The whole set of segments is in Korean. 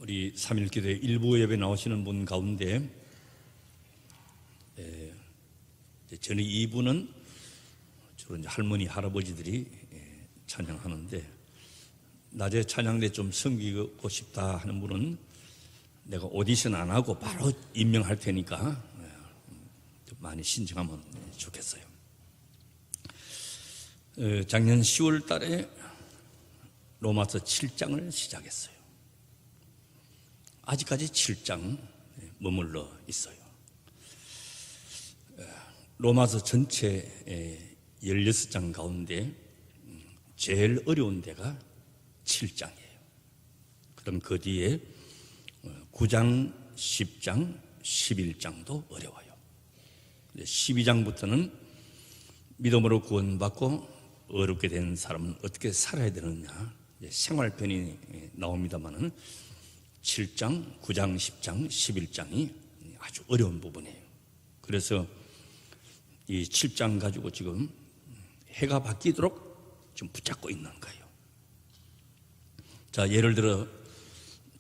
우리 3.1 기도회 일부 예배 나오시는 분 가운데 저는 2부는 주로 이제 할머니, 할아버지들이 찬양하는데 낮에 찬양대 좀 섬기고 싶다 하는 분은 내가 오디션 안 하고 바로 임명할 테니까 좀 많이 신청하면 좋겠어요. 작년 10월 달에 로마서 7장을 시작했어요. 아직까지 7장 머물러 있어요. 로마서 전체 16장 가운데 제일 어려운 데가 7장이에요. 그럼 그 뒤에 9장, 10장, 11장도 어려워요. 12장부터는 믿음으로 구원받고 어렵게 된 사람은 어떻게 살아야 되느냐 생활편이 나옵니다만은 7장, 9장, 10장, 11장이 아주 어려운 부분이에요. 그래서 이 7장 가지고 지금 해가 바뀌도록 좀 붙잡고 있는 거예요. 자, 예를 들어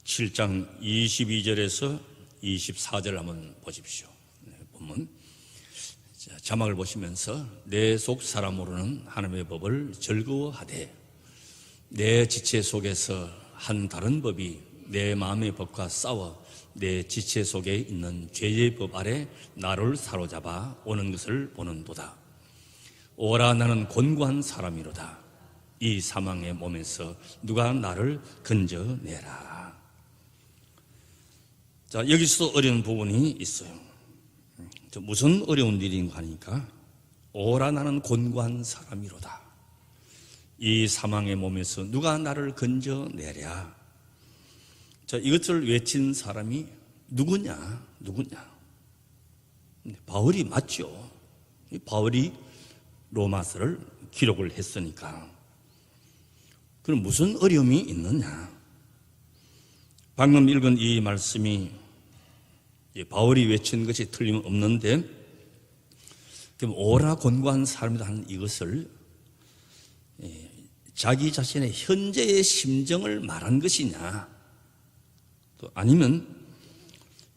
7장 22절에서 24절 한번 보십시오. 보면 자막을 보시면서 내 속 사람으로는 하나님의 법을 즐거워하되 내 지체 속에서 한 다른 법이 내 마음의 법과 싸워 내 지체 속에 있는 죄의 법 아래 나를 사로잡아 오는 것을 보는도다. 오라 나는 곤고한 사람이로다. 이 사망의 몸에서 누가 나를 건져내라. 자, 여기서 어려운 부분이 있어요. 무슨 어려운 일인가 하니까 오라 나는 곤고한 사람이로다. 이 사망의 몸에서 누가 나를 건져내랴. 자, 이것을 외친 사람이 누구냐? 바울이 맞죠. 바울이 로마서를 기록을 했으니까. 그럼 무슨 어려움이 있느냐? 방금 읽은 이 말씀이 바울이 외친 것이 틀림없는데, 그럼 오라 곤고한 사람이다 하는 이것을 자기 자신의 현재의 심정을 말한 것이냐, 또 아니면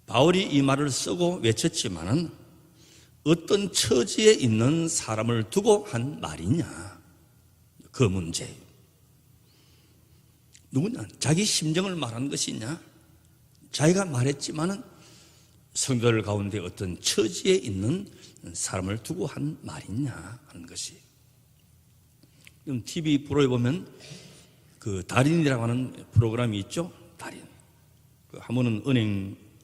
바울이 이 말을 쓰고 외쳤지만은 어떤 처지에 있는 사람을 두고 한 말이냐, 그 문제. 누구냐? 자기 심정을 말한 것이냐, 자기가 말했지만은 성도들 가운데 어떤 처지에 있는 사람을 두고 한 말이냐 하는 것이. 그럼 TV 프로에 보면 그 달인이라고 하는 프로그램이 있죠. 달인. 그 한 번은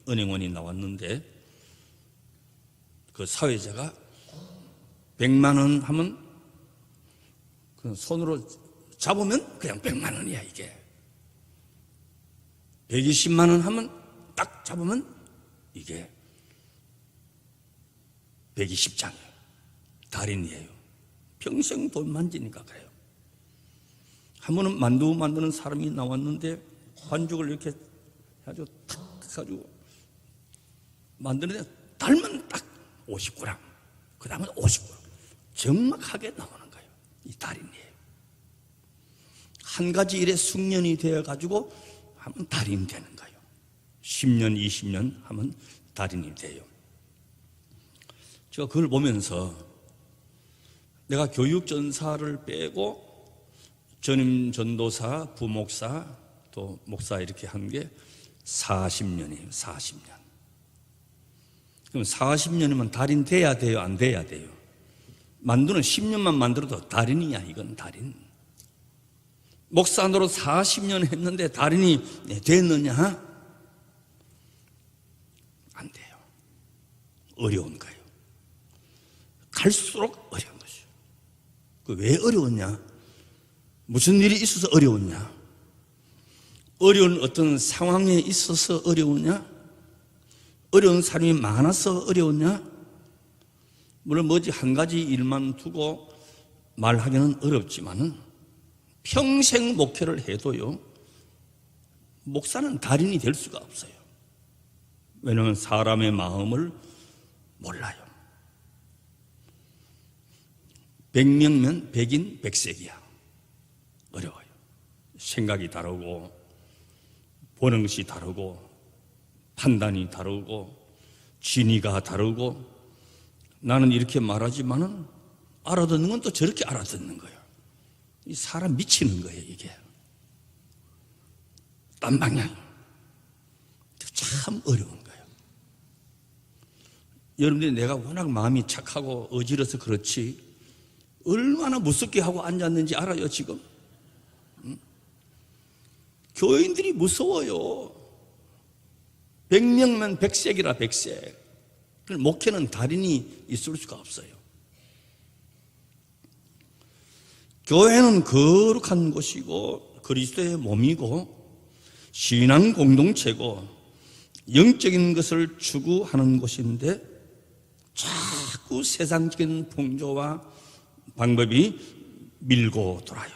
은행원이 나왔는데 그 사회자가 100만 원 하면 그 손으로 잡으면 그냥 100만 원이야 이게. 120만 원 하면 딱 잡으면 이게 120장이에요. 달인이에요. 평생 돈 만지니까 그래요. 한 번은 만두 만드는 사람이 나왔는데 반죽을 이렇게 해가지고 탁 해가지고 만드는데 달면 딱 50g, 그 다음은 50g 정확하게 나오는 거예요. 이 달인이에요. 한 가지 일에 숙련이 되어가지고 하면 달인이 되는 거예요. 10년, 20년 하면 달인이 돼요. 제가 그걸 보면서 내가 교육전사를 빼고 전임 전도사, 부목사, 또 목사 이렇게 한 게 40년이에요. 40년. 그럼 40년이면 달인 돼야 돼요? 안 돼야 돼요? 만두는 10년만 만들어도 달인이야. 이건 달인. 목사 노릇 40년 했는데 달인이 됐느냐? 안 돼요. 어려운 거예요. 갈수록 어려운 것이에요. 왜 어려웠냐? 무슨 일이 있어서 어려웠냐? 어려운 어떤 상황에 있어서 어려우냐? 어려운 사람이 많아서 어려우냐? 물론 뭐지 한 가지 일만 두고 말하기는 어렵지만은 평생 목회를 해도요, 목사는 달인이 될 수가 없어요. 왜냐하면 사람의 마음을 몰라요. 100명면 100인 100색이야. 어려워요. 생각이 다르고 보는 것이 다르고 판단이 다르고 진의가 다르고 나는 이렇게 말하지만은 알아듣는 건 또 저렇게 알아듣는 거예요. 이 사람 미치는 거예요, 이게. 딴 방향. 참 어려운 거예요. 여러분들이 내가 워낙 마음이 착하고 어지러서 그렇지 얼마나 무섭게 하고 앉았는지 알아요, 지금? 응? 교인들이 무서워요. 100명면 100색이라 100색. 목회는 달인이 있을 수가 없어요. 교회는 거룩한 곳이고 그리스도의 몸이고 신앙 공동체고 영적인 것을 추구하는 곳인데 자꾸 세상적인 풍조와 방법이 밀고 돌아요.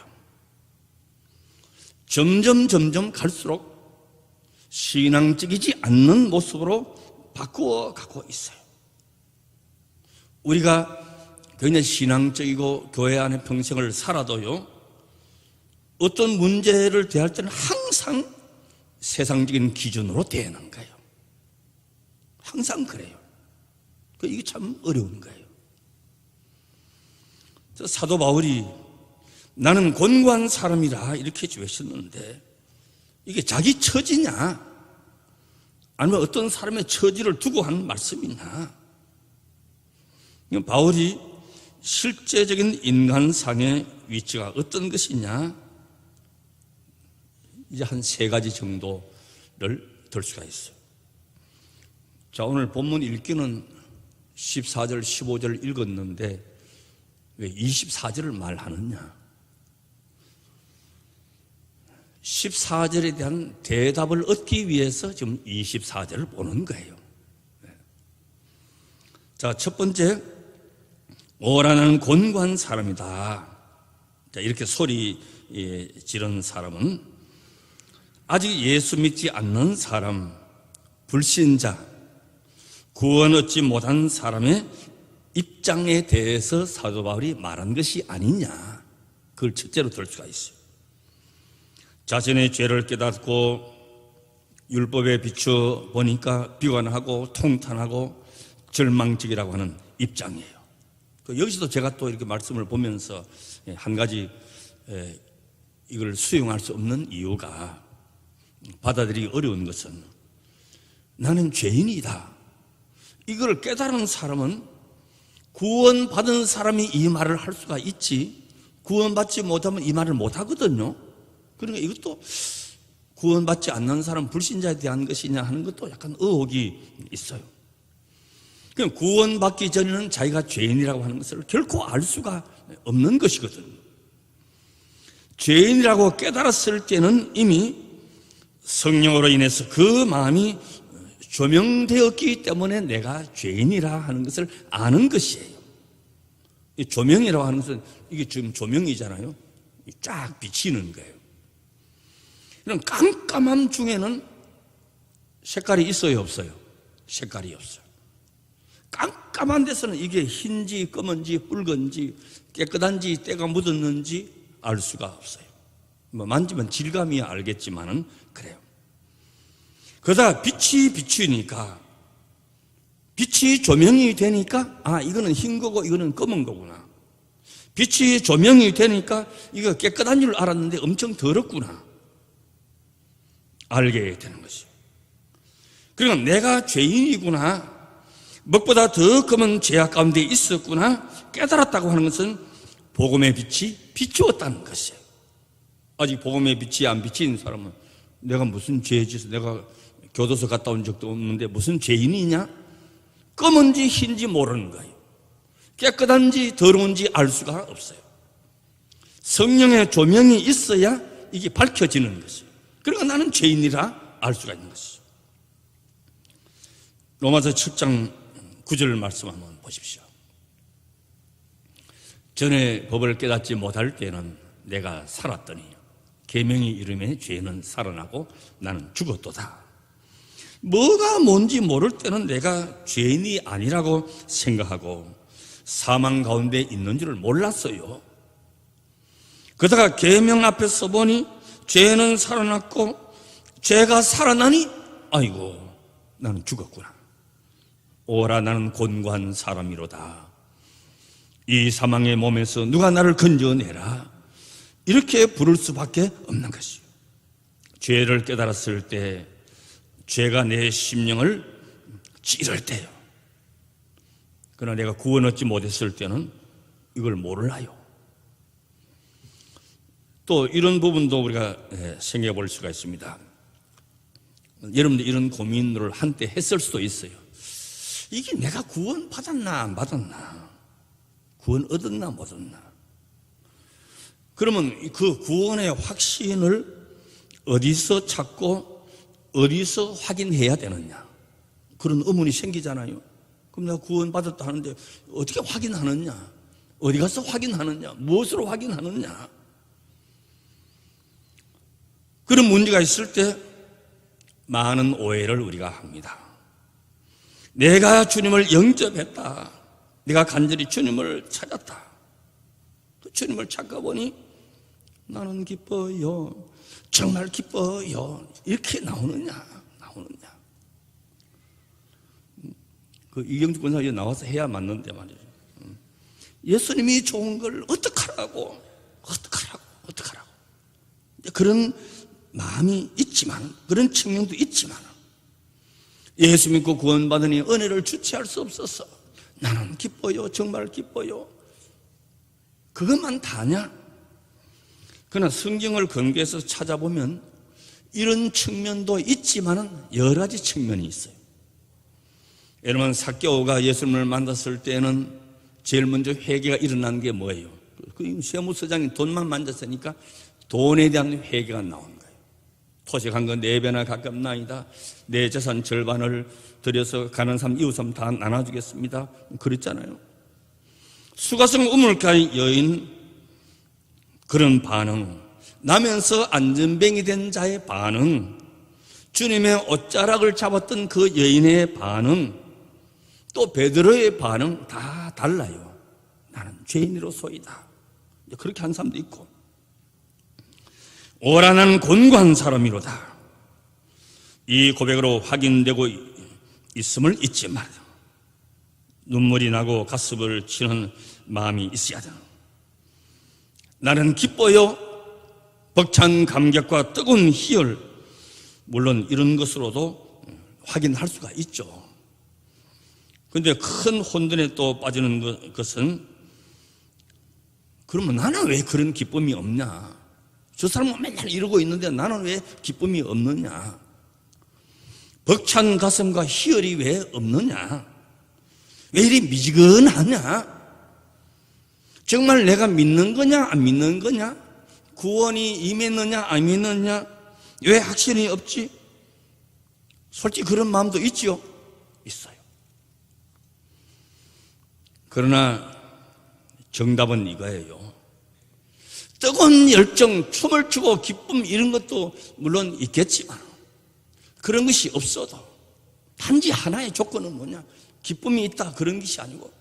점점 갈수록 신앙적이지 않는 모습으로 바꾸어 가고 있어요. 우리가 굉장히 신앙적이고 교회 안에 평생을 살아도요, 어떤 문제를 대할 때는 항상 세상적인 기준으로 대하는 거예요. 항상 그래요. 이게 참 어려운 거예요. 사도 바울이 나는 곤고한 사람이라 이렇게 주셨는데 이게 자기 처지냐 아니면 어떤 사람의 처지를 두고 한 말씀이냐. 바울이 실제적인 인간상의 위치가 어떤 것이냐, 이제 한 3가지 정도를 들 수가 있어요. 자, 오늘 본문 읽기는 14절, 15절 읽었는데 왜 24절을 말하느냐? 14절에 대한 대답을 얻기 위해서 지금 24절을 보는 거예요. 자, 첫 번째, 오라는 곤고한 사람이다. 자, 이렇게 소리 지른 사람은 아직 예수 믿지 않는 사람, 불신자, 구원 얻지 못한 사람의 입장에 대해서 사도 바울이 말한 것이 아니냐. 그걸 첫째로 들 수가 있어요. 자신의 죄를 깨닫고 율법에 비추어 보니까 비관하고 통탄하고 절망적이라고 하는 입장이에요. 여기서도 제가 또 이렇게 말씀을 보면서 한 가지 이걸 수용할 수 없는 이유가, 받아들이기 어려운 것은 나는 죄인이다, 이걸 깨달은 사람은 구원받은 사람이 이 말을 할 수가 있지, 구원받지 못하면 이 말을 못하거든요. 그러니까 이것도 구원받지 않는 사람, 불신자에 대한 것이냐 하는 것도 약간 의혹이 있어요. 그럼 구원받기 전에는 자기가 죄인이라고 하는 것을 결코 알 수가 없는 것이거든요. 죄인이라고 깨달았을 때는 이미 성령으로 인해서 그 마음이 조명되었기 때문에 내가 죄인이라 하는 것을 아는 것이에요. 이 조명이라고 하는 것은 이게 지금 조명이잖아요. 쫙 비치는 거예요. 그럼 깜깜함 중에는 색깔이 있어요, 없어요? 색깔이 없어요. 깜깜한 데서는 이게 흰지 검은지 붉은지 깨끗한지 때가 묻었는지 알 수가 없어요. 만지면 질감이 알겠지만은 그래요. 그러다 빛이 비추니까, 빛이 조명이 되니까 이거는 흰 거고 이거는 검은 거구나. 빛이 조명이 되니까 이거 깨끗한 줄 알았는데 엄청 더럽구나, 알게 되는 것이요. 그러니까 내가 죄인이구나, 무엇보다 더 검은 죄악 가운데 있었구나 깨달았다고 하는 것은 복음의 빛이 비추었다는 것이에요. 아직 복음의 빛이 안 비친 사람은 내가 무슨 죄 짓어, 내가 교도소 갔다 온 적도 없는데 무슨 죄인이냐? 검은지 흰지 모르는 거예요. 깨끗한지 더러운지 알 수가 없어요. 성령의 조명이 있어야 이게 밝혀지는 것이에요. 그러니까 나는 죄인이라 알 수가 있는 것이죠. 로마서 7장 9절 말씀 한번 보십시오. 전에 법을 깨닫지 못할 때는 내가 살았더니 계명이 이름에 죄는 살아나고 나는 죽었도다. 뭐가 뭔지 모를 때는 내가 죄인이 아니라고 생각하고 사망 가운데 있는 줄을 몰랐어요. 그러다가 계명 앞에 서보니 죄는 살아났고 죄가 살아나니 아이고 나는 죽었구나. 오라 나는 곤고한 사람이로다. 이 사망의 몸에서 누가 나를 건져내라. 이렇게 부를 수밖에 없는 것이요. 죄를 깨달았을 때, 죄가 내 심령을 찌를 때요. 그러나 내가 구원 얻지 못했을 때는 이걸 몰라요. 또 이런 부분도 우리가 생각해 볼 수가 있습니다. 여러분들 이런 고민을 한때 했을 수도 있어요. 이게 내가 구원 받았나 안 받았나, 구원 얻었나 못 얻나. 그러면 그 구원의 확신을 어디서 찾고 어디서 확인해야 되느냐, 그런 의문이 생기잖아요. 그럼 내가 구원 받았다 하는데 어떻게 확인하느냐, 어디 가서 확인하느냐, 무엇으로 확인하느냐. 그런 문제가 있을 때 많은 오해를 우리가 합니다. 내가 주님을 영접했다, 내가 간절히 주님을 찾았다, 주님을 찾고 보니 나는 기뻐요, 정말 기뻐요, 이렇게 나오느냐. 그 이경주 권사가 나와서 해야 맞는데 말이죠. 예수님이 좋은 걸 어떡하라고 그런 마음이 있지만, 그런 측면도 있지만, 예수 믿고 구원받으니 은혜를 주체할 수 없어서 나는 기뻐요, 정말 기뻐요, 그것만 다냐? 그러나 성경을 근거해서 찾아보면 이런 측면도 있지만은 여러 가지 측면이 있어요. 여러분, 삭개오가 예수님을 만났을 때는 제일 먼저 회개가 일어난 게 뭐예요? 그 세무서장이 돈만 만졌으니까 돈에 대한 회개가 나온 거예요. 토식한 거 4배나 가깝나이다, 내 재산 절반을 들여서 가난한 사람, 이웃 사람 다 나눠주겠습니다, 그랬잖아요. 수가성 우물가의 여인, 그런 반응, 나면서 안전뱅이 된 자의 반응, 주님의 옷자락을 잡았던 그 여인의 반응, 또 베드로의 반응, 다 달라요. 나는 죄인으로소이다, 그렇게 한 사람도 있고, 오라 나는 곤고한 사람이로다, 이 고백으로 확인되고 있음을 잊지 말아요. 눈물이 나고 가슴을 치는 마음이 있어야 돼요. 나는 기뻐요, 벅찬 감격과 뜨거운 희열, 물론 이런 것으로도 확인할 수가 있죠. 그런데 큰 혼돈에 또 빠지는 것은, 그러면 나는 왜 그런 기쁨이 없냐, 저 사람은 맨날 이러고 있는데 나는 왜 기쁨이 없느냐, 벅찬 가슴과 희열이 왜 없느냐, 왜 이리 미지근하냐, 정말 내가 믿는 거냐 안 믿는 거냐, 구원이 임했느냐 안 임했느냐, 왜 확신이 없지? 솔직히 그런 마음도 있죠. 있어요. 그러나 정답은 이거예요. 뜨거운 열정, 춤을 추고 기쁨, 이런 것도 물론 있겠지만, 그런 것이 없어도 단지 하나의 조건은 뭐냐, 기쁨이 있다, 그런 것이 아니고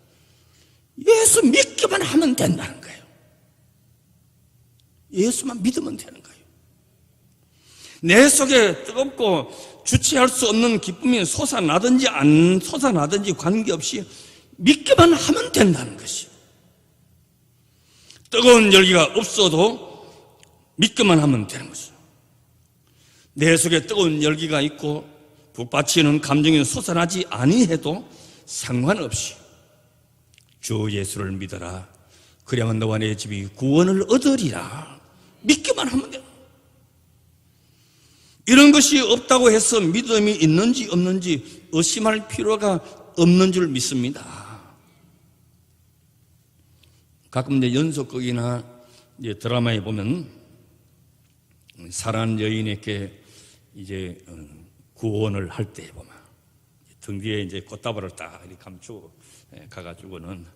예수 믿기만 하면 된다는 거예요. 예수만 믿으면 되는 거예요. 내 속에 뜨겁고 주체할 수 없는 기쁨이 솟아나든지 안 솟아나든지 관계없이 믿기만 하면 된다는 것이요. 뜨거운 열기가 없어도 믿기만 하면 되는 것이요. 내 속에 뜨거운 열기가 있고 북받치는 감정이 솟아나지 아니해도 상관없이 주 예수를 믿어라, 그리하면 너와 내 집이 구원을 얻으리라, 믿기만 하면 돼요. 이런 것이 없다고 해서 믿음이 있는지 없는지 의심할 필요가 없는 줄 믿습니다. 가끔 이제 연속극이나 이제 드라마에 보면 사랑하는 여인에게 이제 구원을 할 때 보면 등 뒤에 이제 꽃다발을 딱 이렇게 감추고 가가지고는,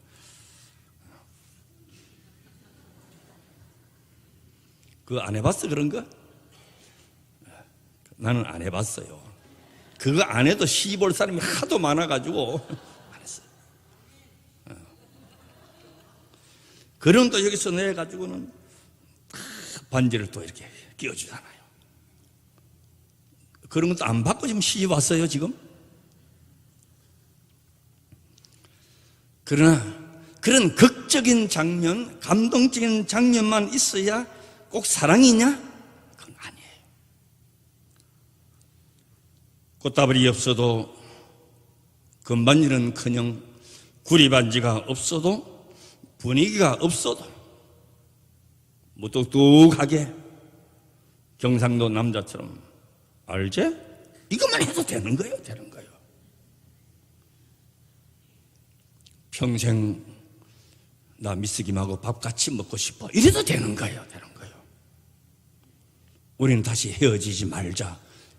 그거 안 해봤어 그런 거? 나는 안 해봤어요. 그거 안 해도 시볼 사람이 하도 많아가지고 안 했어요. 그럼 또 여기서 내가지고는 반지를 또 이렇게 끼워주잖아요. 그런 것도 안 받고 지금 시집 왔어요, 지금? 그러나 그런 극적인 장면, 감동적인 장면만 있어야 꼭 사랑이냐? 그건 아니에요. 꽃다발이 없어도, 금반지는커녕 구리반지가 없어도, 분위기가 없어도 무뚝뚝하게 경상도 남자처럼, 알지? 이것만 해도 되는 거예요, 되는 거예요. 평생 나 미스김하고 밥 같이 먹고 싶어, 이래도 되는 거예요, 되는 거예요. 우리는 다시 헤어지지 말자,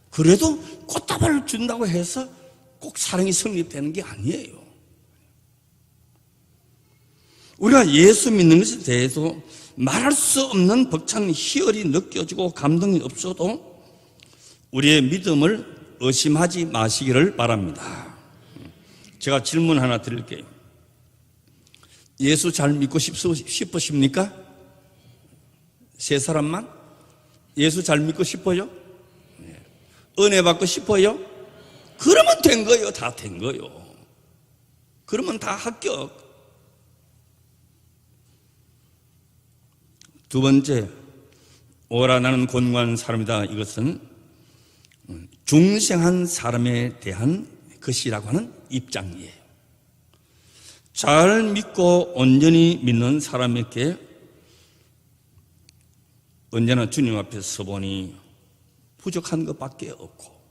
그래도 꽃다발을 준다고 해서 꼭 사랑이 성립되는 게 아니에요. 우리가 예수 믿는 것에 대해서 말할 수 없는 벅찬 희열이 느껴지고 감동이 없어도 우리의 믿음을 의심하지 마시기를 바랍니다. 제가 질문 하나 드릴게요. 예수 잘 믿고 싶으십니까? 세 사람만? 예수 잘 믿고 싶어요? 은혜 받고 싶어요? 그러면 된 거예요. 다 된 거예요. 그러면 다 합격. 두 번째, 오라 나는 곤고한 사람이다. 이것은 중생한 사람에 대한 것이라고 하는 입장이에요. 잘 믿고 온전히 믿는 사람에게 언제나 주님 앞에 서보니 부족한 것밖에 없고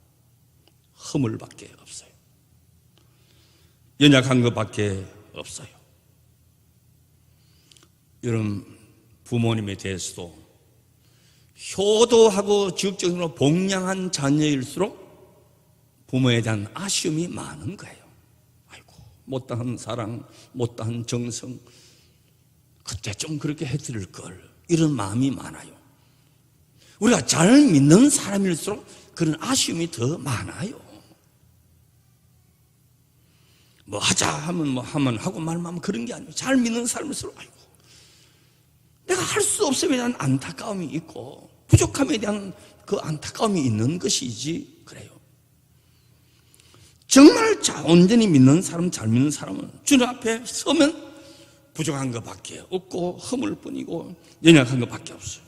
허물밖에 없어요. 연약한 것밖에 없어요. 여러분, 부모님에 대해서도 효도하고 지극적으로 복량한 자녀일수록 부모에 대한 아쉬움이 많은 거예요. 아이고, 못다한 사랑, 못다한 정성, 그때 좀 그렇게 해드릴 걸, 이런 마음이 많아요. 우리가 잘 믿는 사람일수록 그런 아쉬움이 더 많아요. 뭐 하자 하면 하면 하고 말만 하면 그런 게 아니에요. 잘 믿는 사람일수록 아이고, 내가 할 수 없음에 대한 안타까움이 있고 부족함에 대한 그 안타까움이 있는 것이지, 그래요. 정말 온전히 믿는 사람, 잘 믿는 사람은 주님 앞에 서면 부족한 것밖에 없고 허물뿐이고 연약한 것밖에 없어요.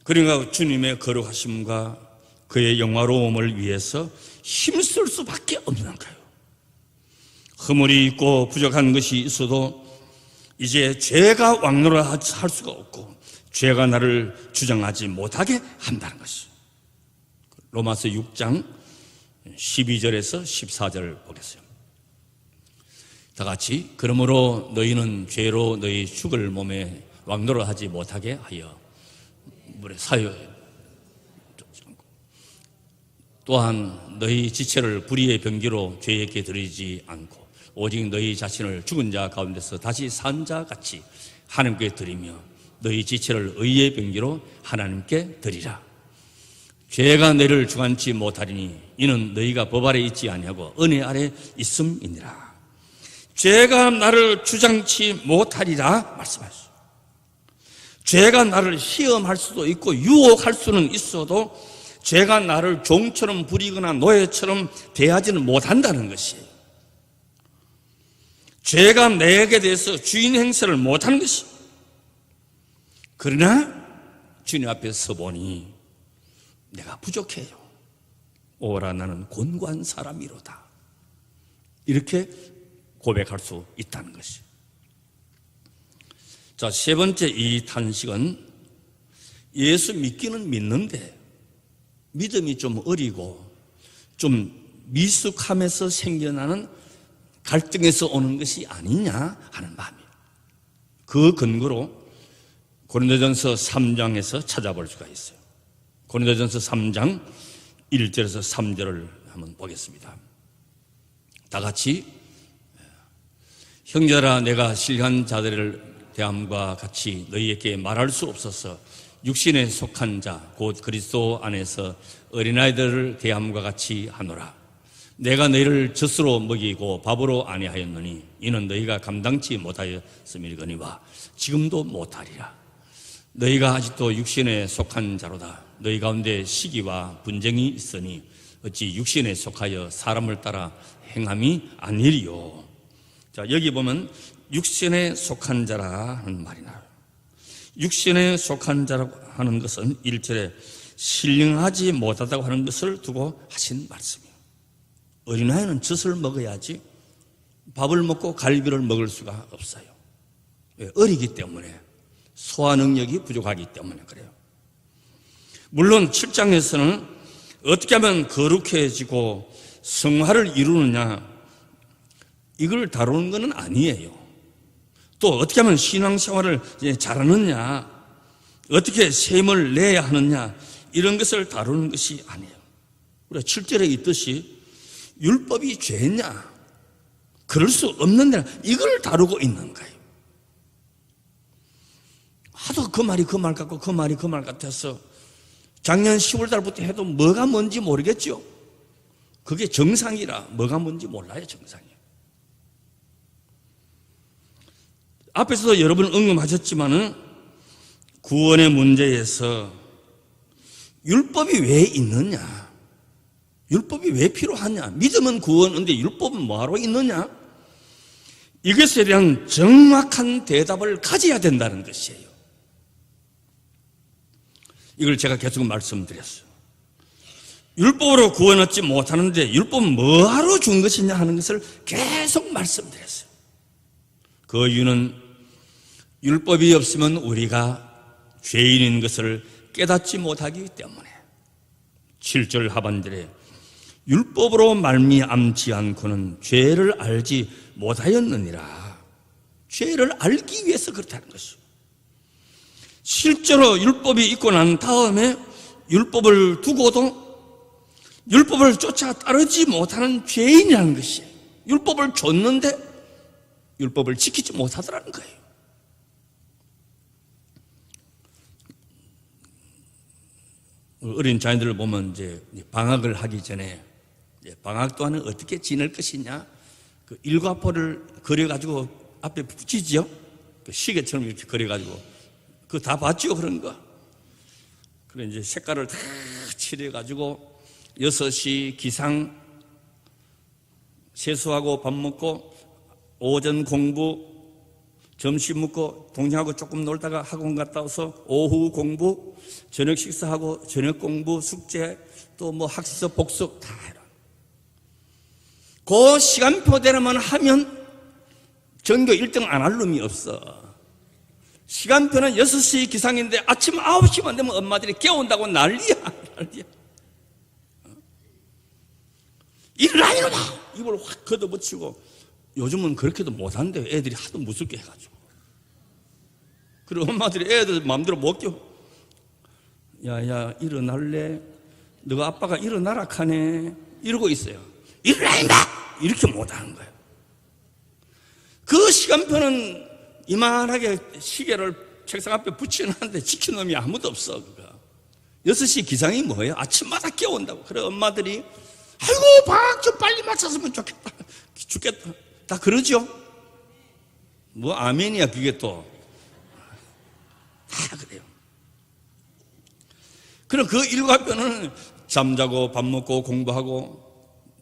그러니까 주님의 거룩하심과 그의 영화로움을 위해서 힘쓸 수밖에 없는 거예요. 허물이 있고 부족한 것이 있어도 이제 죄가 왕노릇 할 수가 없고 죄가 나를 주장하지 못하게 한다는 것이죠. 로마서 6장 12절에서 14절을 보겠어요. 다 같이, 그러므로 너희는 죄로 너희 죽을 몸에 왕노릇 하지 못하게 하여 물에 사유해. 또한 너희 지체를 불의의 병기로 죄에게 드리지 않고 오직 너희 자신을 죽은 자 가운데서 다시 산 자 같이 하나님께 드리며 너희 지체를 의의 병기로 하나님께 드리라. 죄가 너희를 주관치 못하리니 이는 너희가 법 아래 있지 아니하고 은혜 아래 있음이니라. 죄가 나를 주장치 못하리라 말씀하셨어요. 죄가 나를 시험할 수도 있고 유혹할 수는 있어도 죄가 나를 종처럼 부리거나 노예처럼 대하지는 못한다는 것이에요. 죄가 내게 대해서 주인 행세를 못하는 것이. 그러나 주님 앞에 서보니 내가 부족해요. 오라 나는 곤고한 사람이로다. 이렇게 고백할 수 있다는 것이. 자, 세 번째 이 탄식은 예수 믿기는 믿는데 믿음이 좀 어리고 좀 미숙함에서 생겨나는 갈등에서 오는 것이 아니냐 하는 마음이에요. 그 근거로 고린도전서 3장에서 찾아볼 수가 있어요. 고린도전서 3장 1절에서 3절을 한번 보겠습니다. 다 같이, 형제들아 내가 실한 자들을 대함과 같이 너희에게 말할 수 없어서 육신에 속한 자 곧 그리스도 안에서 어린아이들을 대함과 같이 하노라. 내가 너희를 젖으로 먹이고 밥으로 아니하였느니 이는 너희가 감당치 못하였음이거니와 지금도 못하리라. 너희가 아직도 육신에 속한 자로다. 너희 가운데 시기와 분쟁이 있으니 어찌 육신에 속하여 사람을 따라 행함이 아니리요. 자, 여기 보면 육신에 속한 자라 하는 말이 나와요. 육신에 속한 자라고 하는 것은 1절에 신령하지 못하다고 하는 것을 두고 하신 말씀이에요. 어린아이는 젖을 먹어야지 밥을 먹고 갈비를 먹을 수가 없어요. 왜? 어리기 때문에, 소화 능력이 부족하기 때문에 그래요. 물론 7장에서는 어떻게 하면 거룩해지고 성화를 이루느냐, 이걸 다루는 것은 아니에요. 또 어떻게 하면 신앙생활을 잘하느냐, 어떻게 셈을 내야 하느냐, 이런 것을 다루는 것이 아니에요. 우리가 7절에 있듯이 율법이 죄냐, 그럴 수 없는데 이걸 다루고 있는 거예요. 하도 그 말이 그 말 같고 그 말이 그 말 같아서 작년 10월 달부터 해도 뭐가 뭔지 모르겠죠. 그게 정상이라 뭐가 뭔지 몰라요. 정상이에요. 앞에서도 여러 번 언급하셨지만은 구원의 문제에서 율법이 왜 있느냐, 율법이 왜 필요하냐, 믿음은 구원인데 율법은 뭐하러 있느냐, 이것에 대한 정확한 대답을 가져야 된다는 것이에요. 이걸 제가 계속 말씀드렸어요. 율법으로 구원 얻지 못하는데 율법은 뭐하러 준 것이냐 하는 것을 계속 말씀드렸어요. 그 이유는 율법이 없으면 우리가 죄인인 것을 깨닫지 못하기 때문에 7절 하반절에 율법으로 말미암지 않고는 죄를 알지 못하였느니라. 죄를 알기 위해서 그렇다는 것이죠. 실제로 율법이 있고 난 다음에 율법을 두고도 율법을 쫓아 따르지 못하는 죄인이라는 것이에요. 율법을 줬는데 율법을 지키지 못하더라는 거예요. 어린 자녀들을 보면 이제 방학을 하기 전에 방학 동안은 어떻게 지낼 것이냐, 그 일과포를 그려가지고 앞에 붙이지요. 그 시계처럼 이렇게 그려가지고 그거 다 봤죠, 그런 거. 그래 이제 색깔을 다 칠해가지고 6시 기상, 세수하고 밥 먹고 오전 공부, 점심 먹고 동생하고 조금 놀다가 학원 갔다 와서 오후 공부, 저녁 식사하고 저녁 공부, 숙제, 또 뭐 학습, 복습 다 해라. 그 시간표대로만 하면 전교 1등 안 할 놈이 없어. 시간표는 6시 기상인데 아침 9시만 되면 엄마들이 깨운다고 난리야. 일어나 일어나! 입을 확 걷어붙이고. 요즘은 그렇게도 못한대요. 애들이 하도 무섭게 해가지고. 그리고 엄마들이 애들 마음대로 못 깨워. 야야 일어날래? 너가 아빠가 일어나라 카네? 이러고 있어요. 일어나 임마! 이렇게 못하는 거예요. 그 시간표는 이만하게 시계를 책상 앞에 붙여놨는데 지키는 놈이 아무도 없어. 그거 6시 기상이 뭐예요? 아침마다 깨운다고. 그래 엄마들이 아이고 방학 좀 빨리 맞췄으면 좋겠다, 죽겠다, 다 그러죠. 뭐 아멘이야 그게 또 다 그래요. 그럼 그 일과표는 잠자고 밥 먹고 공부하고,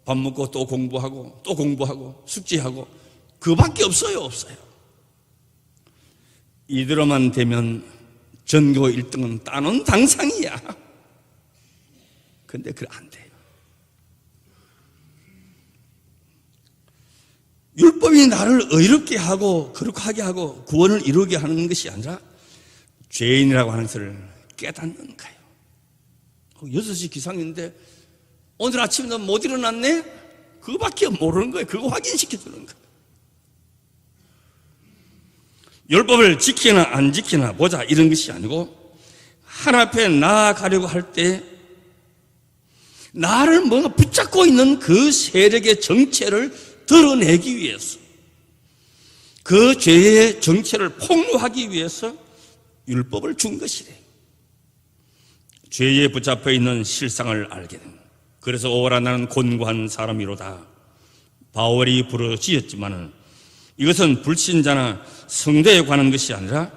밥 먹고 또 공부하고 또 공부하고 숙제하고 그밖에 없어요. 이대로만 되면 전교 1등은 따놓은 당상이야. 근데 그래 안 돼요. 율법이 나를 의롭게 하고 거룩하게 하고 구원을 이루게 하는 것이 아니라 죄인이라고 하는 것을 깨닫는 거예요. 6시 기상인데 오늘 아침에 너 못 일어났네? 그거밖에 모르는 거예요. 그거 확인시켜주는 거예요. 율법을 지키나 안 지키나 보자 이런 것이 아니고 하나님 앞에 나아가려고 할 때 나를 뭔가 붙잡고 있는 그 세력의 정체를 드러내기 위해서, 그 죄의 정체를 폭로하기 위해서 율법을 준 것이래. 죄에 붙잡혀 있는 실상을 알게 된. 그래서 오라 나는 곤고한 사람이로다. 바울이 부르짖었지만은 이것은 불신자나 성도에 관한 것이 아니라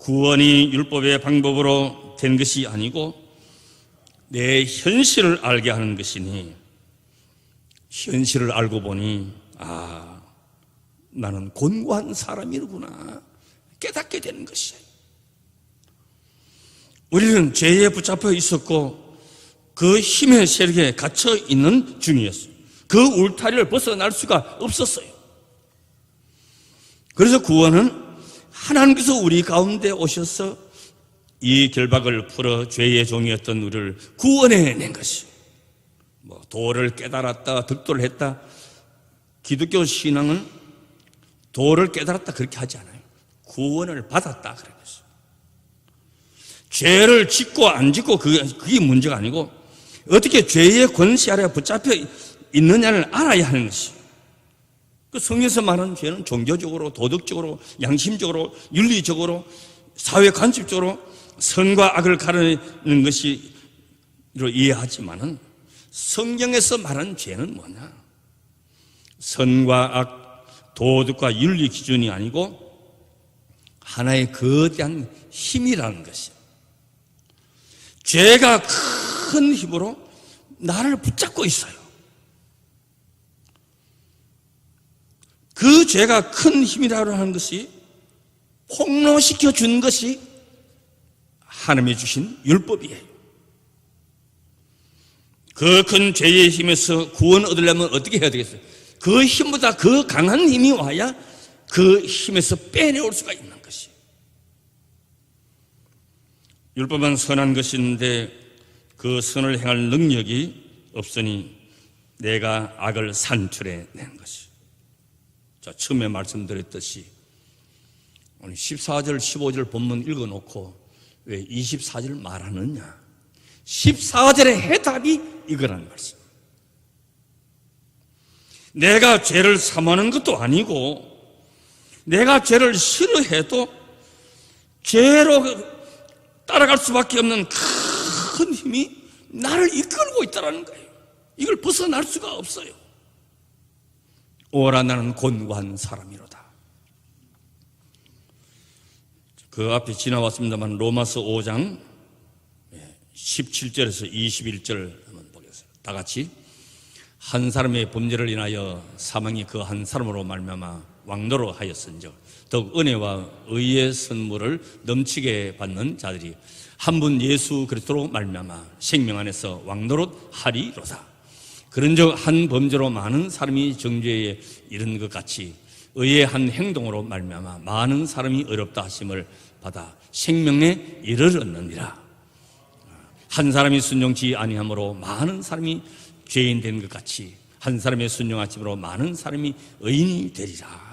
구원이 율법의 방법으로 된 것이 아니고 내 현실을 알게 하는 것이니, 현실을 알고 보니 나는 곤고한 사람이구나 깨닫게 되는 것이에요. 우리는 죄에 붙잡혀 있었고 그 힘의 세력에 갇혀 있는 중이었어요. 그 울타리를 벗어날 수가 없었어요. 그래서 구원은 하나님께서 우리 가운데 오셔서 이 결박을 풀어 죄의 종이었던 우리를 구원해낸 것이에요. 도를 깨달았다, 득도를 했다. 기독교 신앙은 도를 깨달았다 그렇게 하지 않아요. 구원을 받았다 그런 것이에요. 죄를 짓고 안 짓고 그게 문제가 아니고 어떻게 죄의 권세 아래 붙잡혀 있느냐를 알아야 하는 것이에요. 그 성경에서 말하는 죄는 종교적으로, 도덕적으로, 양심적으로, 윤리적으로, 사회 관습적으로 선과 악을 가르는 것이로 이해하지만은 성경에서 말하는 죄는 뭐냐? 선과 악, 도덕과 윤리 기준이 아니고 하나의 거대한 힘이라는 것이에요. 죄가 큰 힘으로 나를 붙잡고 있어요. 그 죄가 큰 힘이라고 하는 것이 폭로시켜 준 것이 하나님이 주신 율법이에요. 그 큰 죄의 힘에서 구원 얻으려면 어떻게 해야 되겠어요? 그 힘보다 그 강한 힘이 와야 그 힘에서 빼내올 수가 있는 것이에요. 율법은 선한 것인데 그 선을 행할 능력이 없으니 내가 악을 산출해내는 것이에요. 자, 처음에 말씀드렸듯이 오늘 14절, 15절 본문 읽어놓고 왜 24절 말하느냐? 14절의 해답이 이거란 말씀. 내가 죄를 사모하는 것도 아니고 내가 죄를 싫어해도 죄로 따라갈 수밖에 없는 큰 힘이 나를 이끌고 있다는 거예요. 이걸 벗어날 수가 없어요. 오라 나는 곤고한 사람이로다. 그 앞에 지나왔습니다만 로마서 5장 17절에서 21절 한번 보겠습니다. 다 같이. 한 사람의 범죄를 인하여 사망이 그 한 사람으로 말미암아 왕노로 하였은즉 더욱 은혜와 의의 선물을 넘치게 받는 자들이 한 분 예수 그리스도로 말미암아 생명 안에서 왕노릇 하리로다. 그런즉 한 범죄로 많은 사람이 정죄에 이른 것 같이 의의 한 행동으로 말미암아 많은 사람이 어렵다 하심을 받아 생명에 이르렀느니라. 한 사람이 순종치 아니함으로 많은 사람이 죄인 된 것 같이 한 사람의 순종하심으로 많은 사람이 의인이 되리라.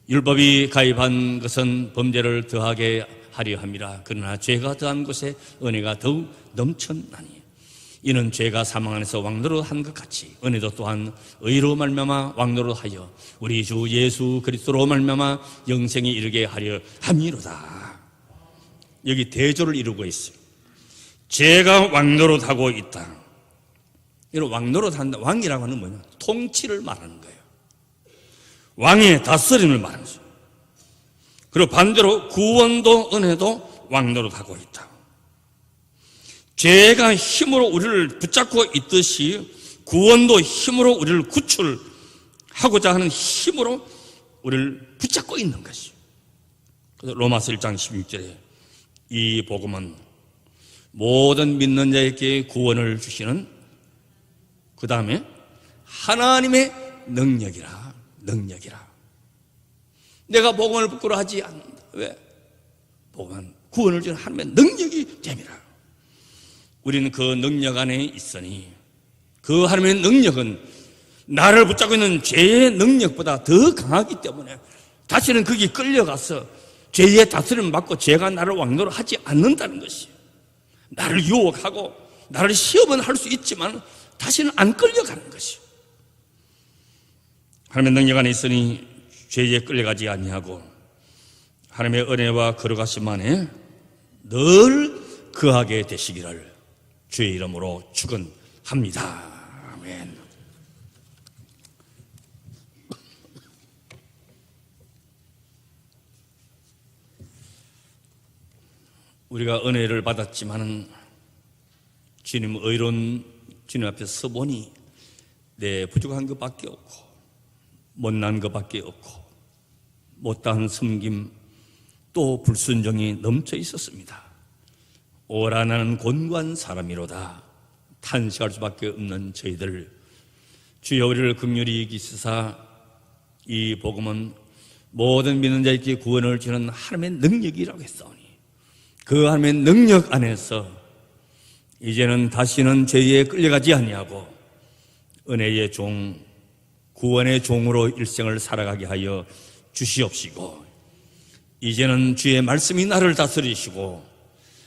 율법이 가입한 것은 범죄를 더하게 하려 함이라. 그러나 죄가 더한 곳에 은혜가 더욱 넘쳤나니 이는 죄가 사망 안에서 왕노릇 한 것 같이 은혜도 또한 의로 말미암아 왕노릇 하여 우리 주 예수 그리스도로 말미암아 영생에 이르게 하려 함이로다. 여기 대조를 이루고 있어요. 죄가 왕노릇하고 있다. 이런 왕노릇한다. 왕이라고 하는 뭐냐? 통치를 말하는 거예요. 왕의 다스림을 말하는 거죠. 그리고 반대로 구원도 은혜도 왕노릇하고 있다. 죄가 힘으로 우리를 붙잡고 있듯이 구원도 힘으로 우리를 구출하고자 하는 힘으로 우리를 붙잡고 있는 것이죠. 그래서 로마서 1장 16절에 이 복음은 모든 믿는 자에게 구원을 주시는 그 다음에 하나님의 능력이라. 내가 복음을 부끄러워하지 않는다. 왜? 복음은 구원을 주는 하나님의 능력이 됨이라. 우리는 그 능력 안에 있으니 그 하나님의 능력은 나를 붙잡고 있는 죄의 능력보다 더 강하기 때문에 다시는 거기 끌려가서 죄의 다스림을 받고 죄가 나를 왕노릇 하지 않는다는 것이에요. 나를 유혹하고 나를 시험은 할 수 있지만 다시는 안 끌려가는 것이요. 하나님의 능력 안에 있으니 죄에 끌려가지 아니하고 하나님의 은혜와 거룩하심 안에 늘 거하게 되시기를 주의 이름으로 축원합니다. 아멘. 우리가 은혜를 받았지만은 주님 의로운 주님 앞에 서보니 내 부족한 것밖에 없고 못난 것밖에 없고 못다한 섬김 또 불순종이 넘쳐 있었습니다. 오라 나는 곤고한 사람이로다 탄식할 수밖에 없는 저희들, 주여 우리를 긍휼히 여기시사 이 복음은 모든 믿는 자에게 구원을 주는 하나님의 능력이라고 했사오니 그 하나님의 능력 안에서 이제는 다시는 죄에 끌려가지 아니하고 은혜의 종, 구원의 종으로 일생을 살아가게 하여 주시옵시고, 이제는 주의 말씀이 나를 다스리시고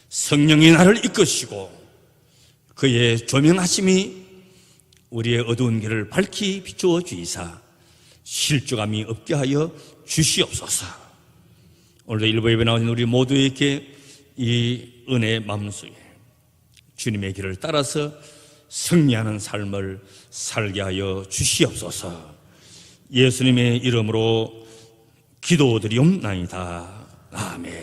성령이 나를 이끄시고 그의 조명하심이 우리의 어두운 길을 밝히 비추어 주이사 실족함이 없게 하여 주시옵소서. 오늘도 일부 예배 나오신 우리 모두에게 이 은혜의 마음속에 주님의 길을 따라서 승리하는 삶을 살게 하여 주시옵소서. 예수님의 이름으로 기도드리옵나이다. 아멘.